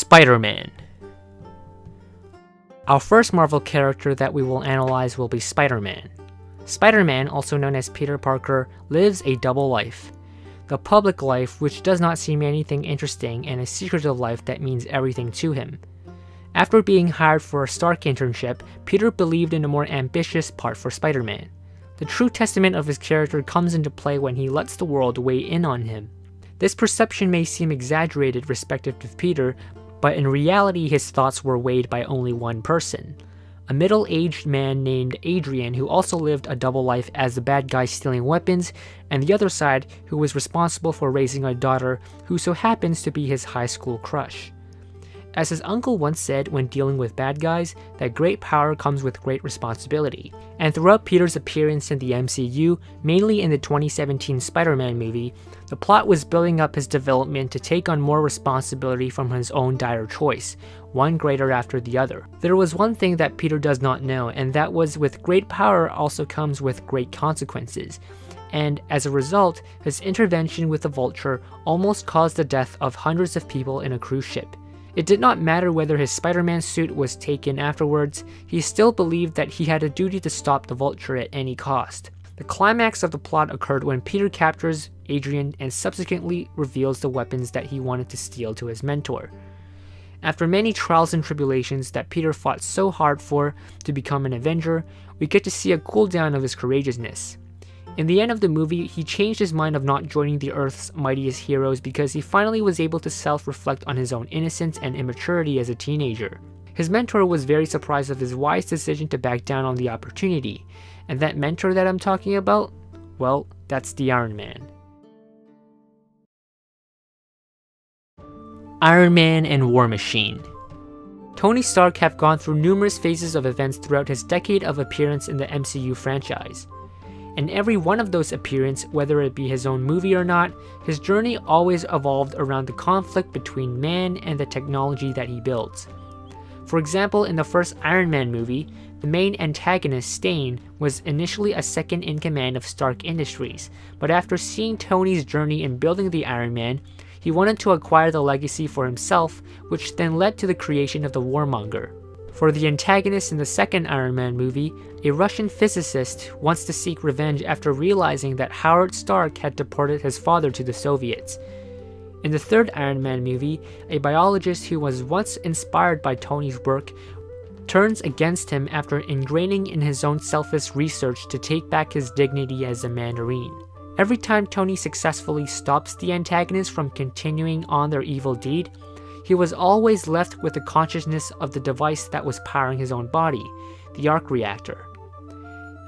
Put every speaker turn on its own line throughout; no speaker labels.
Spider-Man. Our first Marvel character that we will analyze will be Spider-Man. Spider-Man, also known as Peter Parker, lives a double life. The public life, which does not seem anything interesting, and a secretive life that means everything to him. After being hired for a Stark internship, Peter believed in a more ambitious part for Spider-Man. The true testament of his character comes into play when he lets the world weigh in on him. This perception may seem exaggerated respective to Peter, but in reality his thoughts were weighed by only one person. A middle-aged man named Adrian who also lived a double life as the bad guy stealing weapons, and the other side who was responsible for raising a daughter who so happens to be his high school crush. As his uncle once said when dealing with bad guys, that great power comes with great responsibility. And throughout Peter's appearance in the MCU, mainly in the 2017 Spider-Man movie, the plot was building up his development to take on more responsibility from his own dire choice, one greater after the other. There was one thing that Peter does not know, and that was with great power also comes with great consequences. And as a result, his intervention with the Vulture almost caused the death of hundreds of people in a cruise ship. It did not matter whether his Spider-Man suit was taken afterwards, he still believed that he had a duty to stop the Vulture at any cost. The climax of the plot occurred when Peter captures Adrian and subsequently reveals the weapons that he wanted to steal to his mentor. After many trials and tribulations that Peter fought so hard for to become an Avenger, we get to see a cool down of his courageousness. In the end of the movie, he changed his mind of not joining the Earth's mightiest heroes because he finally was able to self-reflect on his own innocence and immaturity as a teenager. His mentor was very surprised of his wise decision to back down on the opportunity, and that mentor that I'm talking about? Well, that's the Iron Man. Iron Man and War Machine. Tony Stark have gone through numerous phases of events throughout his decade of appearance in the MCU franchise. In every one of those appearances, whether it be his own movie or not, his journey always evolved around the conflict between man and the technology that he builds. For example, in the first Iron Man movie, the main antagonist, Stain, was initially a second in command of Stark Industries, but after seeing Tony's journey in building the Iron Man, he wanted to acquire the legacy for himself, which then led to the creation of the Warmonger. For the antagonist in the second Iron Man movie, a Russian physicist wants to seek revenge after realizing that Howard Stark had deported his father to the Soviets. In the third Iron Man movie, a biologist who was once inspired by Tony's work turns against him after ingraining in his own selfish research to take back his dignity as a Mandarin. Every time Tony successfully stops the antagonist from continuing on their evil deed, he was always left with the consciousness of the device that was powering his own body, the arc reactor.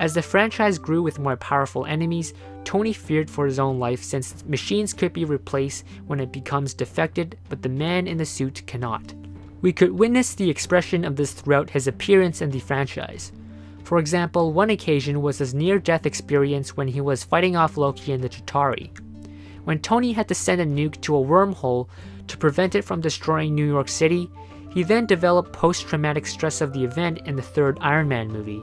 As the franchise grew with more powerful enemies, Tony feared for his own life since machines could be replaced when it becomes defected, but the man in the suit cannot. We could witness the expression of this throughout his appearance in the franchise. For example, one occasion was his near-death experience when he was fighting off Loki and the Chitauri. When Tony had to send a nuke to a wormhole to prevent it from destroying New York City, he then developed post-traumatic stress of the event in the third Iron Man movie.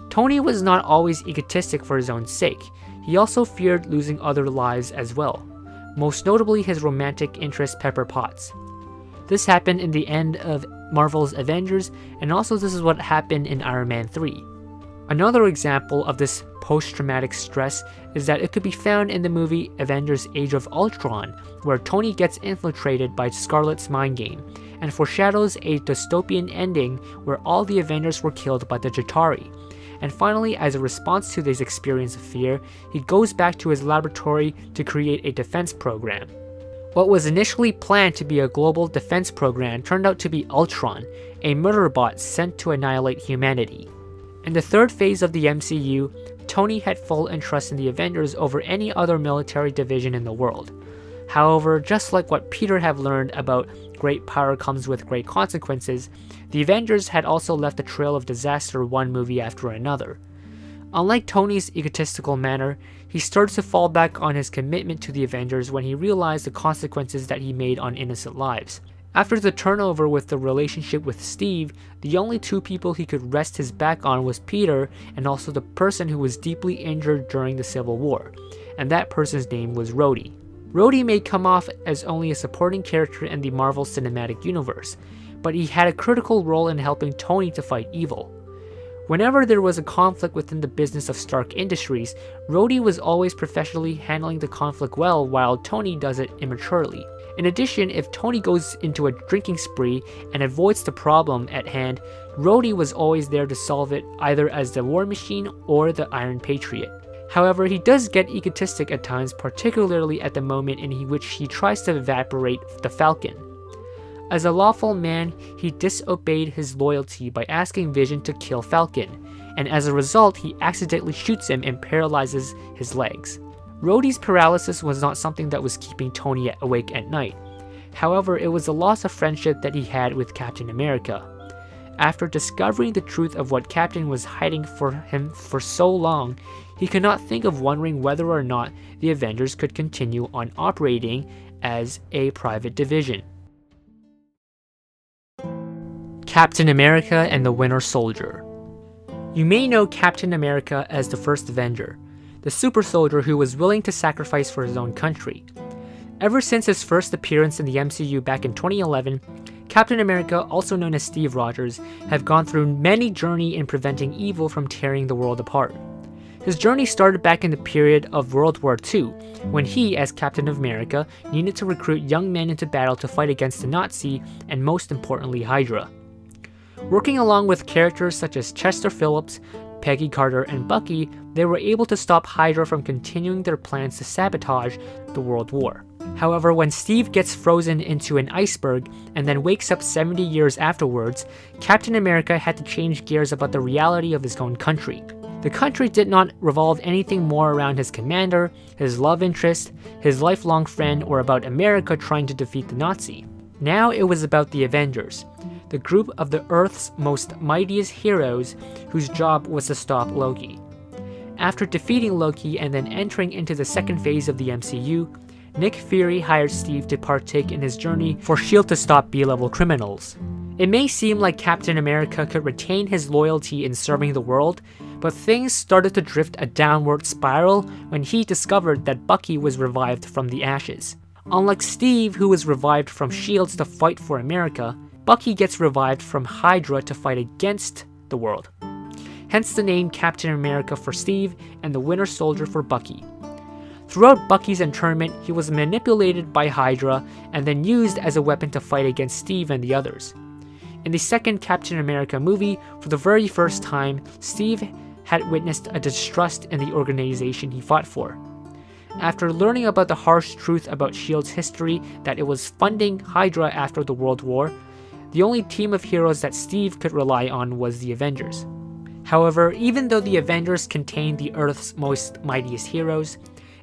Tony was not always egotistic for his own sake, he also feared losing other lives as well, most notably his romantic interest Pepper Potts. This happened in the end of Marvel's Avengers, and also this is what happened in Iron Man 3. Another example of this post-traumatic stress is that it could be found in the movie Avengers Age of Ultron, where Tony gets infiltrated by Scarlet's mind game, and foreshadows a dystopian ending where all the Avengers were killed by the Chitauri. And finally, as a response to this experience of fear, he goes back to his laboratory to create a defense program. What was initially planned to be a global defense program turned out to be Ultron, a murder bot sent to annihilate humanity. In the third phase of the MCU, Tony had full interest in the Avengers over any other military division in the world. However, just like what Peter had learned about great power comes with great consequences, the Avengers had also left a trail of disaster one movie after another. Unlike Tony's egotistical manner, he started to fall back on his commitment to the Avengers when he realized the consequences that he made on innocent lives. After the turnover with the relationship with Steve, the only two people he could rest his back on was Peter and also the person who was deeply injured during the Civil War, and that person's name was Rhodey. Rhodey may come off as only a supporting character in the Marvel Cinematic Universe, but he had a critical role in helping Tony to fight evil. Whenever there was a conflict within the business of Stark Industries, Rhodey was always professionally handling the conflict well, while Tony does it immaturely. In addition, if Tony goes into a drinking spree and avoids the problem at hand, Rhodey was always there to solve it, either as the War Machine or the Iron Patriot. However, he does get egotistic at times, particularly at the moment in which he tries to evaporate the Falcon. As a lawful man, he disobeyed his loyalty by asking Vision to kill Falcon, and as a result, he accidentally shoots him and paralyzes his legs. Rhodey's paralysis was not something that was keeping Tony awake at night. However, it was the loss of friendship that he had with Captain America. After discovering the truth of what Captain was hiding for him for so long, he could not think of wondering whether or not the Avengers could continue on operating as a private division. Captain America and the Winter Soldier. You may know Captain America as the first Avenger, the super soldier who was willing to sacrifice for his own country. Ever since his first appearance in the MCU back in 2011, Captain America, also known as Steve Rogers, have gone through many journeys in preventing evil from tearing the world apart. His journey started back in the period of World War II, when he, as Captain America, needed to recruit young men into battle to fight against the Nazi and most importantly Hydra. Working along with characters such as Chester Phillips, Peggy Carter, and Bucky, they were able to stop Hydra from continuing their plans to sabotage the World War. However, when Steve gets frozen into an iceberg and then wakes up 70 years afterwards, Captain America had to change gears about the reality of his own country. The country did not revolve anything more around his commander, his love interest, his lifelong friend, or about America trying to defeat the Nazi. Now it was about the Avengers, the group of the Earth's most mightiest heroes whose job was to stop Loki. After defeating Loki and then entering into the second phase of the MCU, Nick Fury hired Steve to partake in his journey for S.H.I.E.L.D. to stop B-level criminals. It may seem like Captain America could retain his loyalty in serving the world, but things started to drift a downward spiral when he discovered that Bucky was revived from the ashes. Unlike Steve, who was revived from S.H.I.E.L.D. to fight for America, Bucky gets revived from Hydra to fight against the world. Hence the name Captain America for Steve and the Winter Soldier for Bucky. Throughout Bucky's internment, he was manipulated by Hydra and then used as a weapon to fight against Steve and the others. In the second Captain America movie, for the very first time, Steve had witnessed a distrust in the organization he fought for. After learning about the harsh truth about S.H.I.E.L.D.'s history that it was funding Hydra after the World War, the only team of heroes that Steve could rely on was the Avengers. However, even though the Avengers contained the Earth's most mightiest heroes,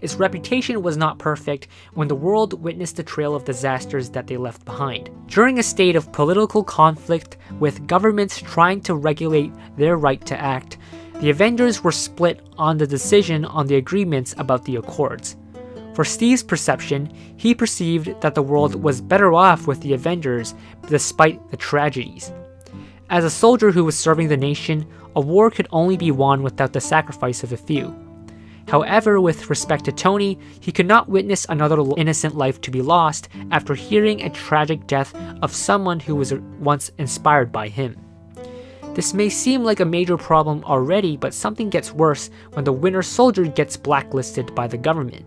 its reputation was not perfect when the world witnessed the trail of disasters that they left behind. During a state of political conflict with governments trying to regulate their right to act, the Avengers were split on the decision on the agreements about the Accords. For Steve's perception, he perceived that the world was better off with the Avengers despite the tragedies. As a soldier who was serving the nation, a war could only be won without the sacrifice of a few. However, with respect to Tony, he could not witness another innocent life to be lost after hearing a tragic death of someone who was once inspired by him. This may seem like a major problem already, but something gets worse when the Winter Soldier gets blacklisted by the government.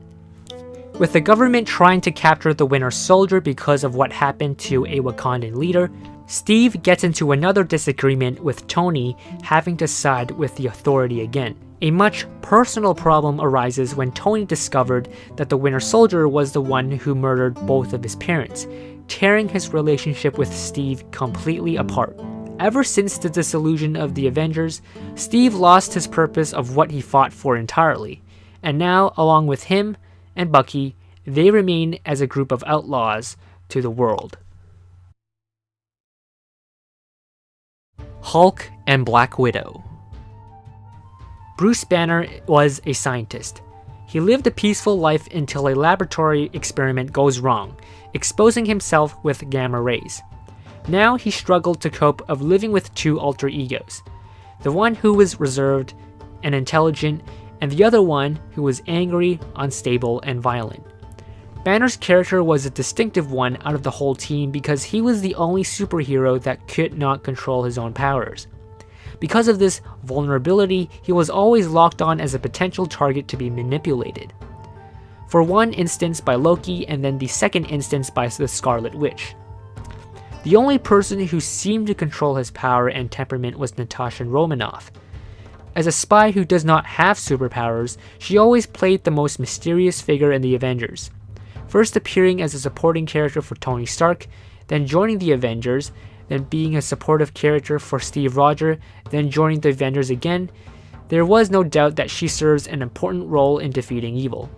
With the government trying to capture the Winter Soldier because of what happened to a Wakandan leader, Steve gets into another disagreement with Tony, having to side with the authority again. A much personal problem arises when Tony discovered that the Winter Soldier was the one who murdered both of his parents, tearing his relationship with Steve completely apart. Ever since the dissolution of the Avengers, Steve lost his purpose of what he fought for entirely, and now, along with him and Bucky, they remain as a group of outlaws to the world. Hulk and Black Widow. Bruce Banner was a scientist. He lived a peaceful life until a laboratory experiment goes wrong, exposing himself with gamma rays. Now he struggled to cope of living with two alter egos, the one who was reserved and intelligent, and the other one who was angry, unstable, and violent. Banner's character was a distinctive one out of the whole team because he was the only superhero that could not control his own powers. Because of this vulnerability, he was always locked on as a potential target to be manipulated. For one instance by Loki, and then the second instance by the Scarlet Witch. The only person who seemed to control his power and temperament was Natasha Romanoff. As a spy who does not have superpowers, she always played the most mysterious figure in the Avengers. First appearing as a supporting character for Tony Stark, then joining the Avengers, then being a supportive character for Steve Rogers, then joining the Avengers again, there was no doubt that she serves an important role in defeating evil.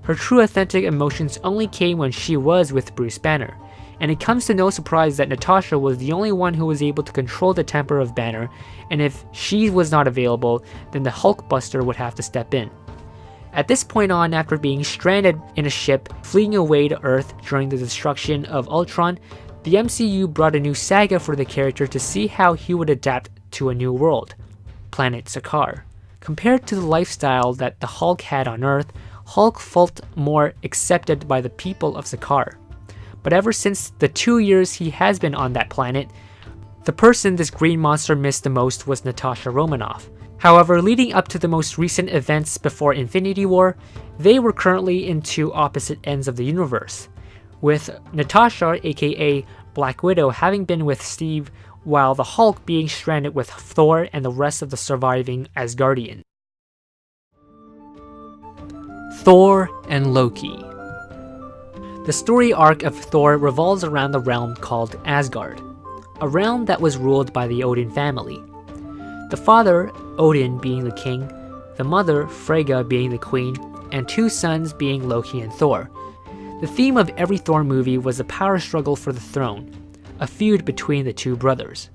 Her true authentic emotions only came when she was with Bruce Banner, and it comes to no surprise that Natasha was the only one who was able to control the temper of Banner, and if she was not available, then the Hulkbuster would have to step in. At this point on, after being stranded in a ship fleeing away to Earth during the destruction of Ultron, the MCU brought a new saga for the character to see how he would adapt to a new world, planet Sakaar. Compared to the lifestyle that the Hulk had on Earth, Hulk felt more accepted by the people of Sakaar. But ever since the 2 years he has been on that planet, the person this green monster missed the most was Natasha Romanoff. However, leading up to the most recent events before Infinity War, they were currently in two opposite ends of the universe, with Natasha, aka Black Widow, having been with Steve, while the Hulk being stranded with Thor and the rest of the surviving Asgardians. Thor and Loki. The story arc of Thor revolves around the realm called Asgard, a realm that was ruled by the Odin family. The father, Odin, being the king, the mother, Freyja, being the queen, and two sons being Loki and Thor. The theme of every Thor movie was a power struggle for the throne, a feud between the two brothers.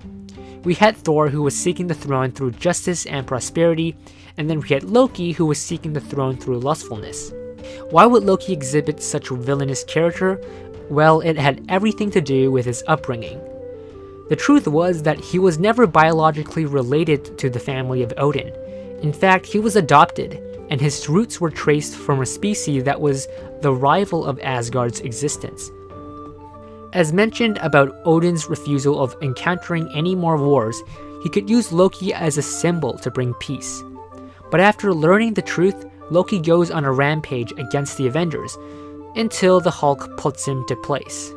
We had Thor, who was seeking the throne through justice and prosperity, and then we had Loki, who was seeking the throne through lustfulness. Why would Loki exhibit such a villainous character? Well, it had everything to do with his upbringing. The truth was that he was never biologically related to the family of Odin. In fact, he was adopted, and his roots were traced from a species that was the rival of Asgard's existence. As mentioned about Odin's refusal of encountering any more wars, he could use Loki as a symbol to bring peace. But after learning the truth, Loki goes on a rampage against the Avengers, until the Hulk puts him to place.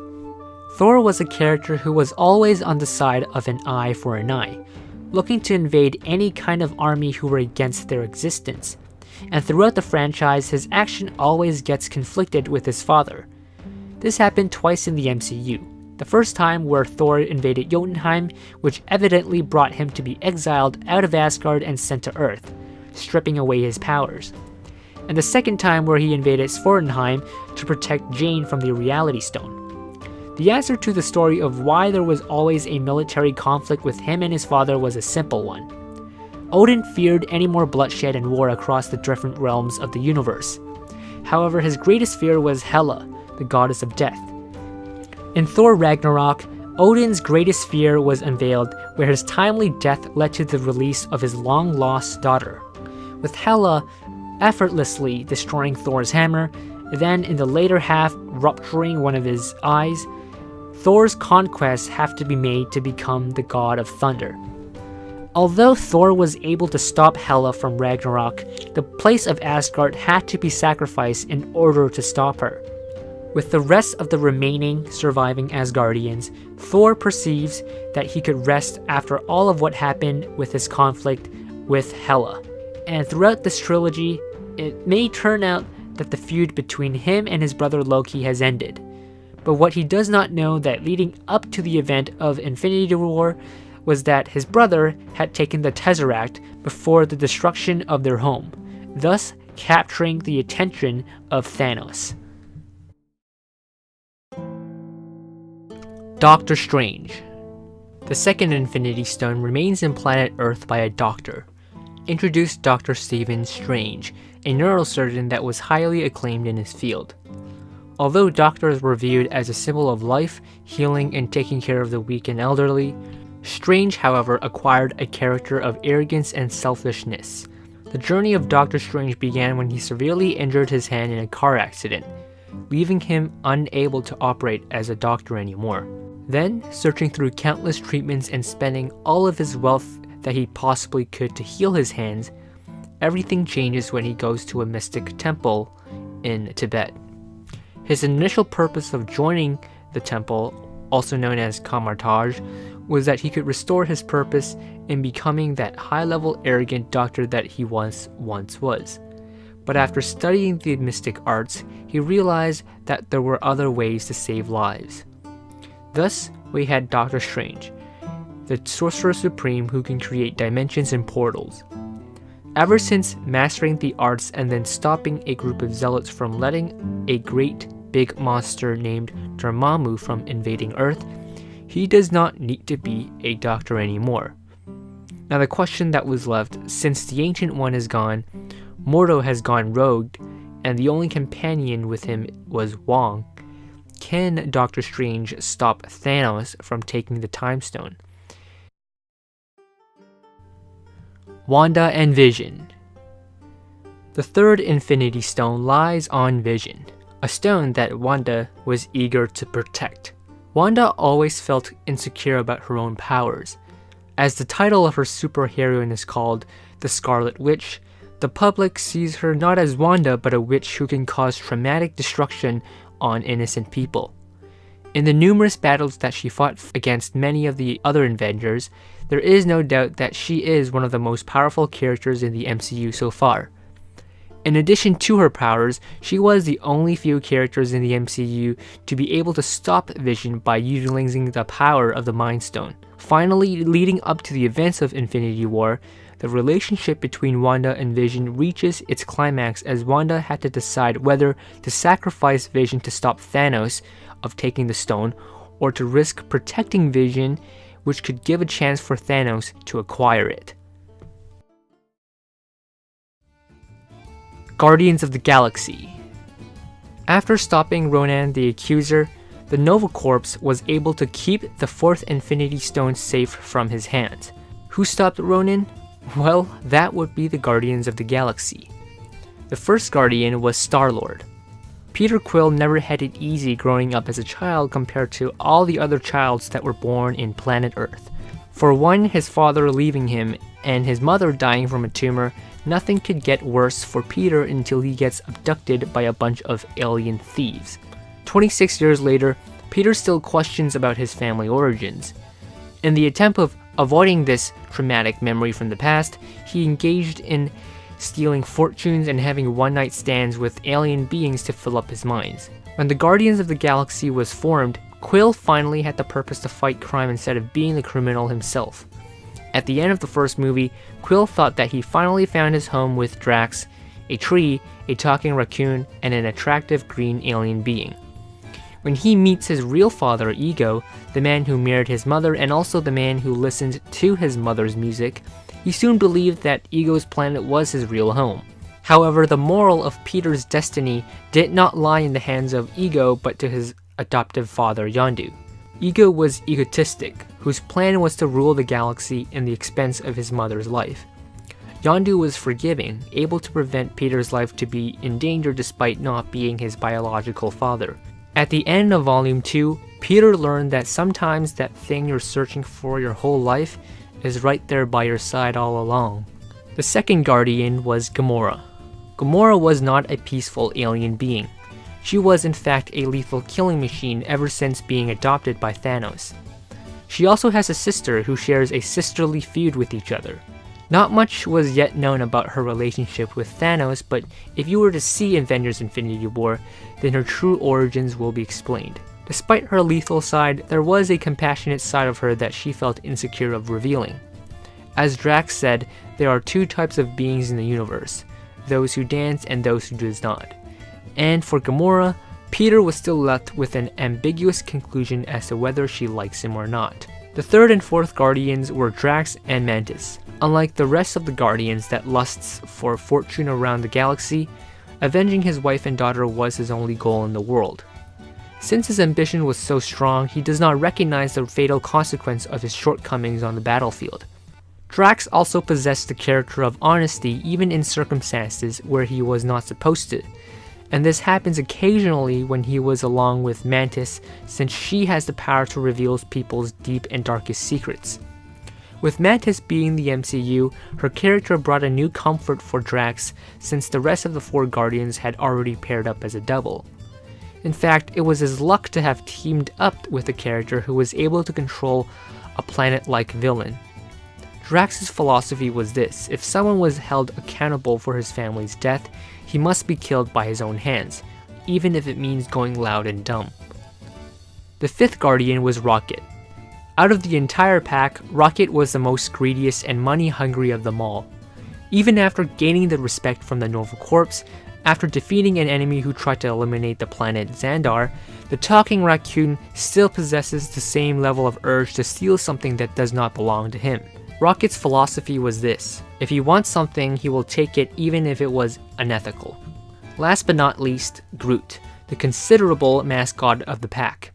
Thor was a character who was always on the side of an eye for an eye, looking to invade any kind of army who were against their existence. And throughout the franchise, his action always gets conflicted with his father. This happened twice in the MCU. The first time where Thor invaded Jotunheim, which evidently brought him to be exiled out of Asgard and sent to Earth, stripping away his powers. And the second time where he invaded Svartalfheim to protect Jane from the Reality Stone. The answer to the story of why there was always a military conflict with him and his father was a simple one. Odin feared any more bloodshed and war across the different realms of the universe. However, his greatest fear was Hela, the goddess of death. In Thor Ragnarok, Odin's greatest fear was unveiled, where his timely death led to the release of his long-lost daughter, with Hela effortlessly destroying Thor's hammer, then in the later half rupturing one of his eyes. Thor's conquests have to be made to become the god of thunder. Although Thor was able to stop Hela from Ragnarok, the place of Asgard had to be sacrificed in order to stop her. With the rest of the remaining surviving Asgardians, Thor perceives that he could rest after all of what happened with his conflict with Hela. And throughout this trilogy, it may turn out that the feud between him and his brother Loki has ended. But what he does not know that leading up to the event of Infinity War was that his brother had taken the Tesseract before the destruction of their home, thus capturing the attention of Thanos. Doctor Strange. The second Infinity Stone remains in planet Earth by a doctor. Introduced Dr. Stephen Strange, a neurosurgeon that was highly acclaimed in his field. Although doctors were viewed as a symbol of life, healing, and taking care of the weak and elderly, Strange, however, acquired a character of arrogance and selfishness. The journey of Doctor Strange began when he severely injured his hand in a car accident. leaving him unable to operate as a doctor anymore. Then, searching through countless treatments and spending all of his wealth that he possibly could to heal his hands, everything changes when he goes to a mystic temple in Tibet. His initial purpose of joining the temple, also known as Kamartaj, was that he could restore his purpose in becoming that high-level arrogant doctor that he once was. But after studying the mystic arts, he realized that there were other ways to save lives. Thus, we had Doctor Strange, the Sorcerer Supreme who can create dimensions and portals. Ever since mastering the arts and then stopping a group of zealots from letting a great big monster named Dormammu from invading Earth, he does not need to be a doctor anymore. Now the question that was left, since the Ancient One is gone, Mordo has gone rogue, and the only companion with him was Wong, can Doctor Strange stop Thanos from taking the Time Stone? Wanda and Vision. The third Infinity Stone lies on Vision, a stone that Wanda was eager to protect. Wanda always felt insecure about her own powers. As the title of her superheroine is called the Scarlet Witch, the public sees her not as Wanda but a witch who can cause traumatic destruction on innocent people. In the numerous battles that she fought against many of the other Avengers, there is no doubt that she is one of the most powerful characters in the MCU so far. In addition to her powers, she was the only few characters in the MCU to be able to stop Vision by utilizing the power of the Mind Stone. Finally, leading up to the events of Infinity War, the relationship between Wanda and Vision reaches its climax as Wanda had to decide whether to sacrifice Vision to stop Thanos of taking the stone, or to risk protecting Vision, which could give a chance for Thanos to acquire it. Guardians of the Galaxy. After stopping Ronan the Accuser, the Nova Corps was able to keep the fourth Infinity Stone safe from his hands. Who stopped Ronan? Well, that would be the Guardians of the Galaxy. The first Guardian was Star-Lord. Peter Quill never had it easy growing up as a child compared to all the other childs that were born in planet Earth. For one, his father leaving him and his mother dying from a tumor, nothing could get worse for Peter until he gets abducted by a bunch of alien thieves. 26 years later, Peter still questions about his family origins. In the attempt of avoiding this traumatic memory from the past, he engaged in stealing fortunes and having one-night stands with alien beings to fill up his mind. When the Guardians of the Galaxy was formed, Quill finally had the purpose to fight crime instead of being the criminal himself. At the end of the first movie, Quill thought that he finally found his home with Drax, a tree, a talking raccoon, and an attractive green alien being. When he meets his real father, Ego, the man who married his mother and also the man who listened to his mother's music, he soon believed that Ego's planet was his real home. However, the moral of Peter's destiny did not lie in the hands of Ego but to his adoptive father, Yondu. Ego was egotistic, whose plan was to rule the galaxy in the expense of his mother's life. Yondu was forgiving, able to prevent Peter's life to be in danger despite not being his biological father. At the end of Volume 2, Peter learned that sometimes that thing you're searching for your whole life is right there by your side all along. The second Guardian was Gamora. Gamora was not a peaceful alien being. She was in fact a lethal killing machine ever since being adopted by Thanos. She also has a sister who shares a sisterly feud with each other. Not much was yet known about her relationship with Thanos, but if you were to see Avengers Infinity War, then her true origins will be explained. Despite her lethal side, there was a compassionate side of her that she felt insecure of revealing. As Drax said, there are two types of beings in the universe, those who dance and those who does not. And for Gamora, Peter was still left with an ambiguous conclusion as to whether she likes him or not. The third and fourth Guardians were Drax and Mantis. Unlike the rest of the Guardians that lusts for fortune around the galaxy, avenging his wife and daughter was his only goal in the world. Since his ambition was so strong, he does not recognize the fatal consequence of his shortcomings on the battlefield. Drax also possessed the character of honesty even in circumstances where he was not supposed to. and this happens occasionally when he was along with Mantis, since she has the power to reveal people's deep and darkest secrets. With Mantis being the MCU, her character brought a new comfort for Drax since the rest of the 4 Guardians had already paired up as a double. In fact, it was his luck to have teamed up with a character who was able to control a planet-like villain. Drax's philosophy was this: if someone was held accountable for his family's death, he must be killed by his own hands, even if it means going loud and dumb. The 5th Guardian was Rocket. Out of the entire pack, Rocket was the most greediest and money-hungry of them all. Even after gaining the respect from the Nova Corps, after defeating an enemy who tried to eliminate the planet Xandar, the talking raccoon still possesses the same level of urge to steal something that does not belong to him. Rocket's philosophy was this: if he wants something, he will take it even if it was unethical. Last but not least, Groot, the considerable mascot of the pack.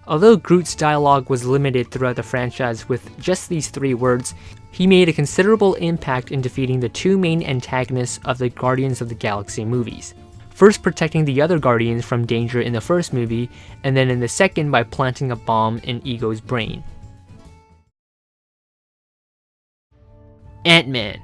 Although Groot's dialogue was limited throughout the franchise with just these 3 words, he made a considerable impact in defeating the 2 main antagonists of the Guardians of the Galaxy movies. First protecting the other Guardians from danger in the first movie, and then in the second by planting a bomb in Ego's brain. Ant-Man.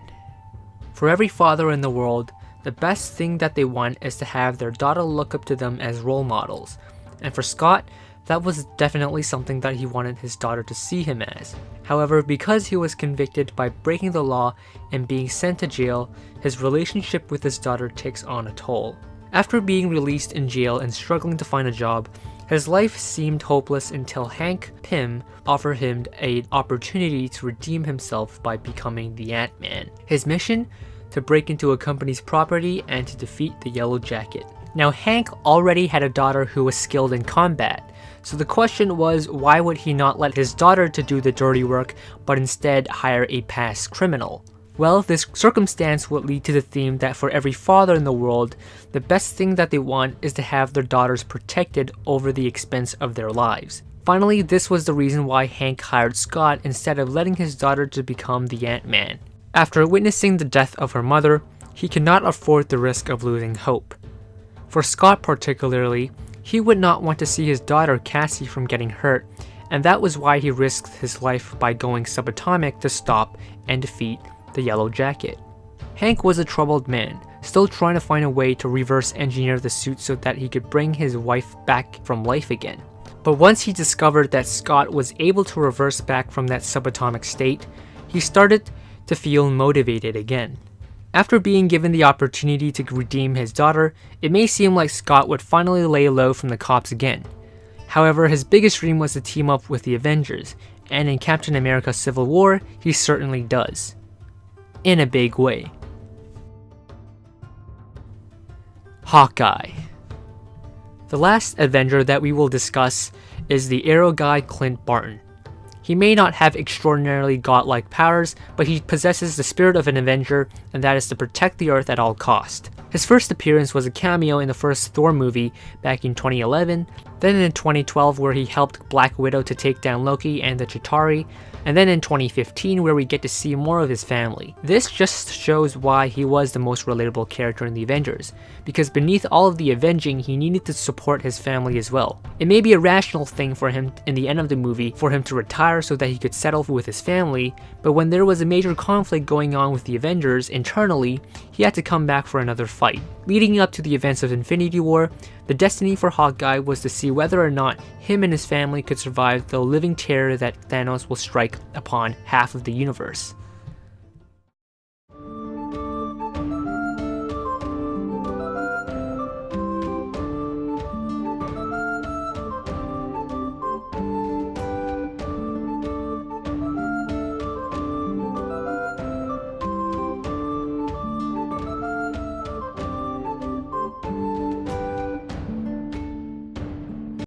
For every father in the world, the best thing that they want is to have their daughter look up to them as role models, and for Scott, that was definitely something that he wanted his daughter to see him as. However, because he was convicted by breaking the law and being sent to jail, his relationship with his daughter takes on a toll. After being released in jail and struggling to find a job, his life seemed hopeless until Hank Pym offered him an opportunity to redeem himself by becoming the Ant-Man. His mission? To break into a company's property and to defeat the Yellow Jacket. Now, Hank already had a daughter who was skilled in combat, so the question was, why would he not let his daughter to do the dirty work, but instead hire a past criminal? Well, this circumstance would lead to the theme that for every father in the world, the best thing that they want is to have their daughters protected over the expense of their lives. Finally, this was the reason why Hank hired Scott instead of letting his daughter to become the Ant-Man. After witnessing the death of her mother, he could not afford the risk of losing hope. For Scott particularly, he would not want to see his daughter Cassie from getting hurt, and that was why he risked his life by going subatomic to stop and defeat the Yellow Jacket. Hank was a troubled man, still trying to find a way to reverse engineer the suit so that he could bring his wife back from life again. But once he discovered that Scott was able to reverse back from that subatomic state, he started to feel motivated again. After being given the opportunity to redeem his daughter, it may seem like Scott would finally lay low from the cops again. However, his biggest dream was to team up with the Avengers, and in Captain America Civil War, he certainly does. In a big way. Hawkeye. The last Avenger that we will discuss is the Arrow guy Clint Barton. He may not have extraordinarily godlike powers, but he possesses the spirit of an Avenger, and that is to protect the Earth at all cost. His first appearance was a cameo in the first Thor movie back in 2011, then in 2012 where he helped Black Widow to take down Loki and the Chitauri, and then in 2015 where we get to see more of his family. This just shows why he was the most relatable character in the Avengers, because beneath all of the avenging, he needed to support his family as well. It may be a rational thing for him in the end of the movie for him to retire so that he could settle with his family, but when there was a major conflict going on with the Avengers internally, he had to come back for another fight. Leading up to the events of Infinity War, the destiny for Hawkeye was to see whether or not him and his family could survive the living terror that Thanos will strike upon half of the universe.